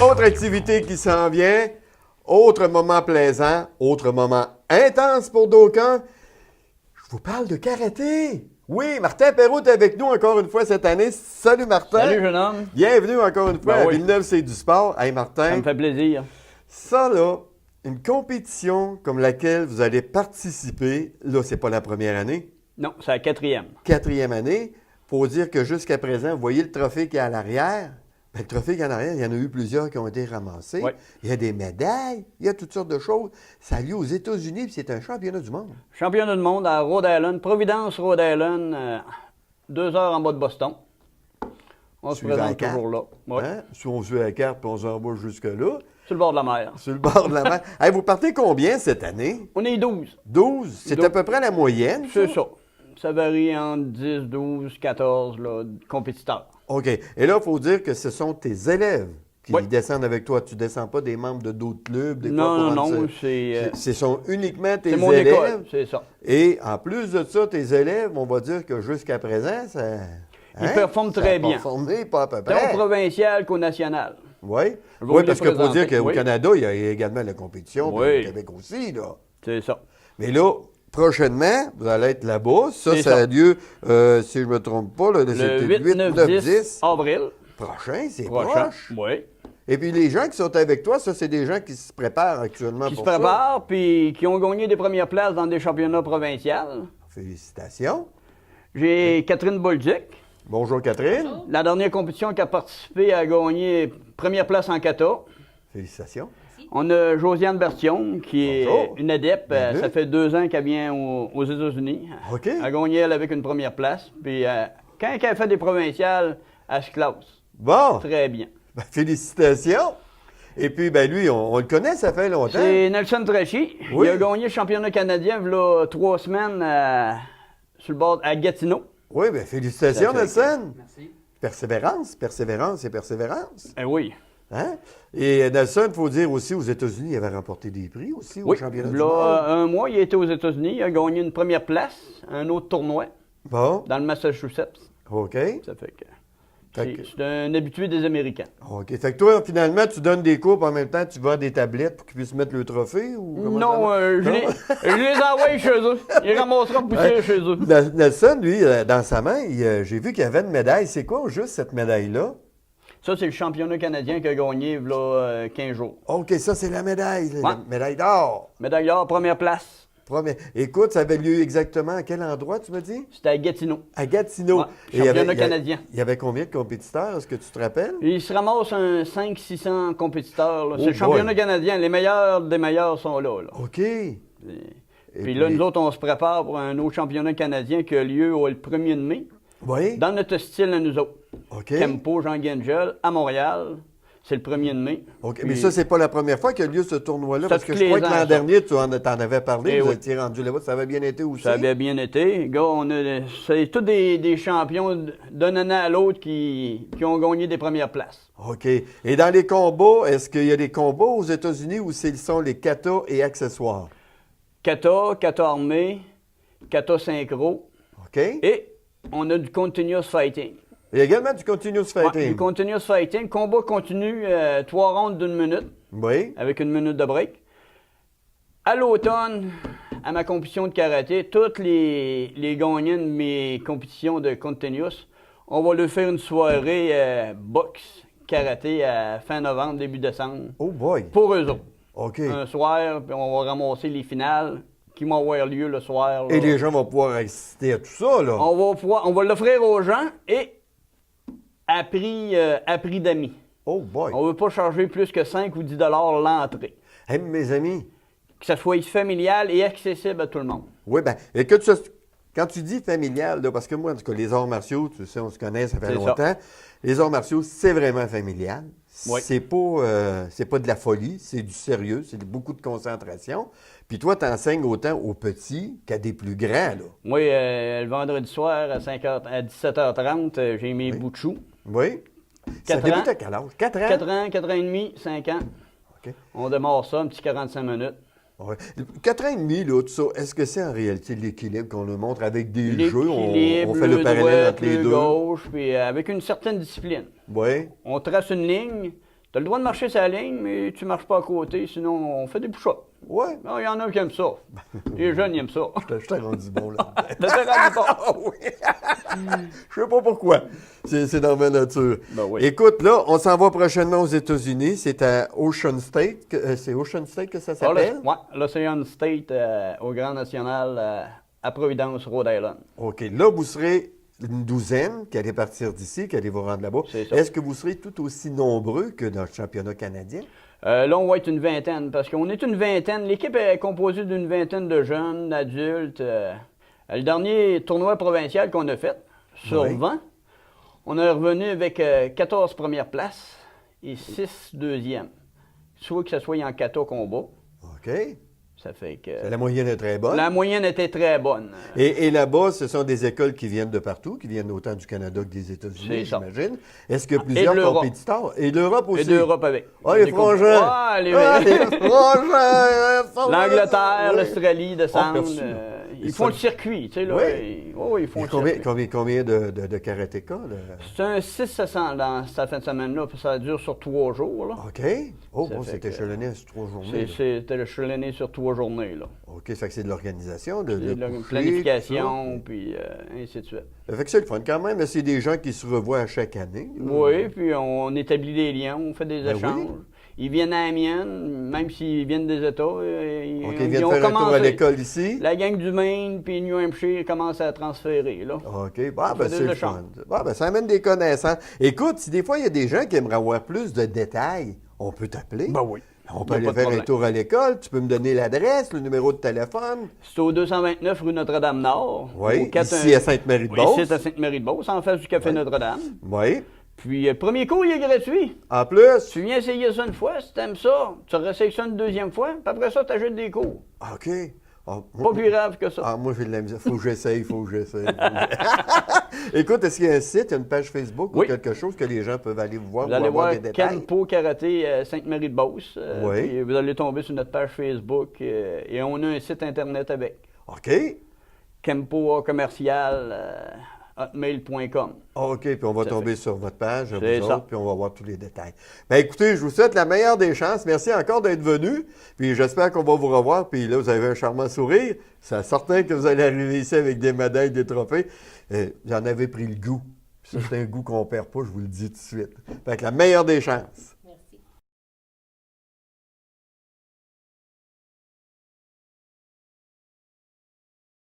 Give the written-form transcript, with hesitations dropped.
Autre activité qui s'en vient, autre moment plaisant, autre moment intense pour d'aucuns. Je vous parle de karaté. Oui, Martin Perrault est avec nous encore une fois cette année. Salut Martin. Salut jeune homme. Bienvenue encore une fois Ben à oui. Villeneuve, c'est du sport. Hey Martin. Ça me fait plaisir. Ça là, une compétition comme laquelle vous allez participer, là c'est pas la première année, Non, c'est la quatrième. quatrième année. Faut dire que jusqu'à présent, vous voyez le trophée qui est à l'arrière. Ben, le trophée qui est en arrière, il y en a eu plusieurs qui ont été ramassés. Oui. Il y a des médailles, il y a toutes sortes de choses. Ça a lieu aux États-Unis, puis c'est un championnat du monde. Championnat du monde à Rhode Island, Providence, Rhode Island, 2 heures en bas de Boston. On se Suivant la présente carte. toujours là. Oui. Hein? Si on suit la carte, puis on s'en va jusque-là, Sur le bord de la mer. sur le bord de la mer. Hey, vous partez combien cette année? On est 12. 12? C'est 12. à peu près la moyenne? C'est ça. Ça varie entre 10, 12, 14 là, compétiteurs. OK. Et là, il faut dire que ce sont tes élèves qui Oui. descendent avec toi. Tu ne descends pas des membres de d'autres clubs? Des fois, Non, pour non, rendre non, ça- c'est Ce sont uniquement tes c'est mon élèves. école, c'est ça. Et en plus de ça, tes élèves, on va dire que jusqu'à présent, ça. Ils performent très bien. Performé, pas à peu Tant près. au provincial qu'au national. Oui. Je vais Oui, vous parce les qu'il faut dire présenter, qu'au oui. Canada, il y a également la compétition, puis Oui. au Québec aussi, là. C'est ça. Mais là, prochainement, vous allez être là-bas. Ça, C'est ça a ça. lieu, si je ne me trompe pas, là, Le c'était 8, 9, 10 10. avril. Prochain, c'est Prochain. proche. Oui. Et puis les gens qui sont avec toi, ça, c'est des gens qui se préparent actuellement Qui se pour ça. préparent, puis qui ont gagné des premières places dans des championnats provinciaux. Félicitations. J'ai Catherine Bolduc. Bonjour Catherine. La dernière compétition qui a participé a gagné première place en kata. Félicitations. On a Josiane Bertillon, qui est Bonjour. une adepte. Bienvenue. Ça fait 2 ans qu'elle vient aux États-Unis. OK. Elle a gagné, elle, avec une première place. Puis quand elle fait des provinciales, elle se classe. Bon, Très bien. ben, félicitations. Et puis, ben lui, on le connaît, ça fait longtemps. C'est Nelson Trachy. Oui. Il a gagné le championnat canadien il y a 3 semaines sur le bord à Gatineau. Oui, bien, félicitations, Ça fait Nelson. Merci. Persévérance, persévérance et persévérance. Eh oui. Hein? Et Nelson, il faut dire aussi, aux États-Unis, il avait remporté des prix aussi au Oui, championnat du là, monde. un mois, il était aux États-Unis. Il a gagné une première place, un autre tournoi Bon, dans le Massachusetts. OK. Ça fait que Fait que- c'est un habitué des Américains. OK. Fait que toi, finalement, tu donnes des cours, puis en même temps, tu vas des tablettes pour qu'ils puissent mettre le trophée? Ou comment ça Non, va? je les envoie chez eux. Il ramassera poussière chez eux. Nelson, lui, dans sa main, j'ai vu qu'il y avait une médaille. C'est quoi, juste, cette médaille-là? Ça, c'est le championnat canadien qui a gagné il y a 15 jours. OK, ça, c'est la médaille, la Ouais. médaille d'or. Médaille d'or, première place. Écoute, ça avait lieu exactement à quel endroit, tu m'as dit? C'était à Gatineau. À Gatineau. Ouais, Et il y avait- championnat il y a- canadien. Il y avait combien de compétiteurs? Est-ce que tu te rappelles? Il se ramasse un 500-600 compétiteurs. là. Oh C'est le championnat boy. canadien. Les meilleurs des meilleurs sont là. OK. Puis là, nous autres, on se prépare pour un autre championnat canadien qui a lieu le 1er de mai. Oui. Dans notre style à nous autres. OK. Kempo, Jean Guengel, à Montréal. C'est le 1er de mai. OK. Puis- Mais ça, c'est pas la première fois qu'il y a lieu ce tournoi-là. Ça, Parce que tous je crois les que ans, l'an ça. dernier, tu en avais parlé, Eh vous oui. étiez rendu là-bas. Ça avait bien été aussi. Ça avait bien été. Gars, c'est tous des champions d'un année à l'autre qui ont gagné des premières places. OK. Et dans les combats, est-ce qu'il y a des combats aux États-Unis où ce sont les katas et accessoires? Kata, kata armé, kata synchro. OK. Et on a du continuous fighting. Il y a également du continuous Ouais, fighting. du continuous fighting. Combat continu, 3 rondes d'1 minute, Oui. avec 1 minute de break. À l'automne, à ma compétition de karaté, toutes les gagnants de mes compétitions de continuous, on va leur faire une soirée boxe, karaté à fin novembre, début décembre, Oh boy. pour eux autres. OK. Un soir, puis on va ramasser les finales qui vont avoir lieu le soir. là. Et les gens vont pouvoir assister à tout ça, là. On va l'offrir aux gens et à prix d'amis. Oh boy. On ne veut pas charger plus que 5 ou 10 l'entrée. Hey, mes amis. Que ça soit familial et accessible à tout le monde. Oui, bien, et quand tu dis familial, là, parce que moi, en tout cas, les arts martiaux, tu sais, on se connaît, ça fait C'est longtemps. ça. Les arts martiaux, c'est vraiment familial. Oui. C'est pas de la folie, c'est du sérieux, c'est beaucoup de concentration. Puis toi, tu enseignes autant aux petits qu'à des plus grands, là. Moi, le vendredi soir à 17h30, j'ai mes bouts de choux. Oui? Ça 4 débute ans. à quel âge? 4 ans? 4 ans, 4 ans et demi, 5 ans. OK. On démarre ça, un petit 45 minutes. Ouais. 4 ans et demi, là, tout ça, est-ce que c'est en réalité l'équilibre qu'on nous montre avec des jeux? On L'équilibre, fait le parallèle droite, entre les le deux. gauche, puis avec une certaine discipline. Oui. On trace une ligne, Tu as le droit de marcher sur la ligne, mais tu marches pas à côté, sinon on fait des push-ups. Ouais. Non, il y en a qui aiment ça. Les jeunes, ils aiment ça. Je t'ai rendu bon, là. T'as rendu bon. Ah oui. Je sais pas pourquoi. C'est dans ma nature. Ben oui. Écoute, là, on s'en va prochainement aux États-Unis. C'est à Ocean State. C'est Ocean State que ça s'appelle? Oui, l'Ocean State au Grand National à Providence, Rhode Island. OK. Là, vous serez une douzaine qui allez partir d'ici, qui allez vous rendre là-bas. C'est ça. Est-ce que vous serez tout aussi nombreux que dans le championnat canadien? Là, on va être une vingtaine, parce qu'on est une vingtaine. L'équipe est composée d'une vingtaine de jeunes, d'adultes. Le dernier tournoi provincial qu'on a fait, sur Oui. 20, on est revenu avec 14 premières places et 6 deuxièmes. Soit que ce soit en kata combat. OK. Ça fait que... La moyenne est très bonne. La moyenne était très bonne. Et là-bas, ce sont des écoles qui viennent de partout, qui viennent autant du Canada que des États-Unis, C'est ça. j'imagine. Est-ce qu'il y a plusieurs de l'Europe. compétiteurs? Et d'Europe aussi. Et d'Europe avec. Ah, les Des frangins! Ah, les... Ah, les frangins! L'Angleterre, Oui. l'Australie descendent. Ah, merci. Ils font le circuit, tu sais, là. Oui. Ils font Et le circuit. combien de karatéka? Là? C'est un 600 dans cette fin de semaine-là, puis ça dure sur 3 jours, là. OK. Oh, Ça bon, fait c'est que- échelonné sur 3 journées. là. C'était le chelonné sur 3 journées, là. OK, ça fait que c'est de l'organisation, de De la coucher, planification, tout puis ainsi de suite. ça. Ça fait que c'est le fun quand même, mais c'est des gens qui se revoient à chaque année. là. Oui, puis on établit des liens, on fait des Ben échanges. oui. Ils viennent à Amiens, même s'ils viennent des États. OK, ils ils viennent ont faire un tour à commencé. l'école ici. La gang du Maine puis New Hampshire commence à transférer, là. OK. Bah, On ben, fait c'est des le échanges. fun. Bah, ben, ça amène des connaissances. Écoute, si des fois, il y a des gens qui aimeraient avoir plus de détails, on peut t'appeler. Oui. On peut Y a aller pas de faire un problème. tour à l'école. Tu peux me donner l'adresse, le numéro de téléphone. C'est au 229 rue Notre-Dame-Nord. Oui, au 4 ici à Sainte-Marie-de-Beauce. Oui, ici à Sainte-Marie-de-Beauce, en face du Café Oui. Notre-Dame. Oui. Puis, le premier cours, il est gratuit. En plus. Tu viens essayer ça une fois, si t'aimes ça, tu réessayes ça une deuxième fois, puis après ça, tu ajoutes des cours. OK. Ah, Pas plus grave que ça. Ah, moi, j'ai de la misère. Faut que j'essaye, faut que j'essaye. Écoute, est-ce qu'il y a un site, une page Facebook ou Oui. quelque chose que les gens peuvent aller vous voir Vous pour allez avoir voir des détails? Kenpo Karaté Sainte-Marie-de-Beauce. Oui. Puis vous allez tomber sur notre page Facebook et on a un site Internet avec. OK. Kenpo commercial hotmail.com. OK, puis on va Ça tomber sur votre page, C'est vous ça. autres, puis on va voir tous les détails. Bien, écoutez, je vous souhaite la meilleure des chances. Merci encore d'être venu. Puis j'espère qu'on va vous revoir. Puis là, vous avez un charmant sourire. C'est certain que vous allez arriver ici avec des médailles, des trophées. J'en avais pris le goût. Puis ça, c'est un goût qu'on perd pas, je vous le dis tout de suite. Fait que la meilleure des chances.